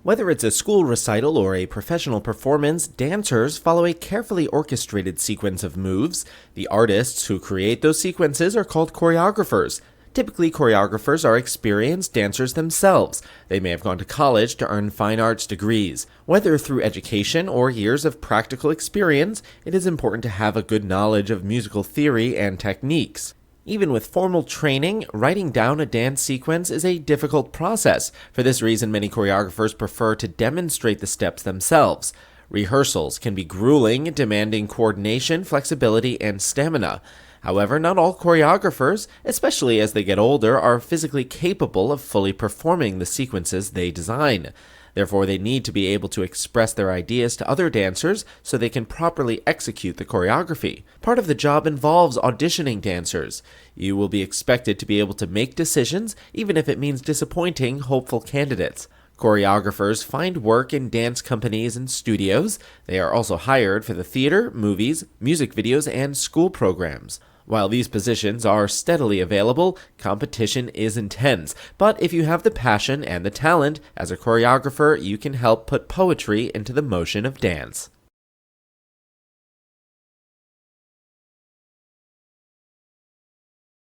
Whether it's a school recital or a professional performance, dancers follow a carefully orchestrated sequence of moves. The artists who create those sequences are called choreographers. Typically, choreographers are experienced dancers themselves. They may have gone to college to earn fine arts degrees. Whether through education or years of practical experience, it is important to have a good knowledge of musical theory and techniques. Even with formal training, writing down a dance sequence is a difficult process. For this reason, many choreographers prefer to demonstrate the steps themselves. Rehearsals can be grueling, demanding coordination, flexibility, and stamina. However, not all choreographers, especially as they get older, are physically capable of fully performing the sequences they design. Therefore, they need to be able to express their ideas to other dancers so they can properly execute the choreography. Part of the job involves auditioning dancers. You will be expected to be able to make decisions, even if it means disappointing hopeful candidates. Choreographers find work in dance companies and studios. They are also hired for the theater, movies, music videos, and school programs. While these positions are steadily available, competition is intense. But if you have the passion and the talent, as a choreographer, you can help put poetry into the motion of dance.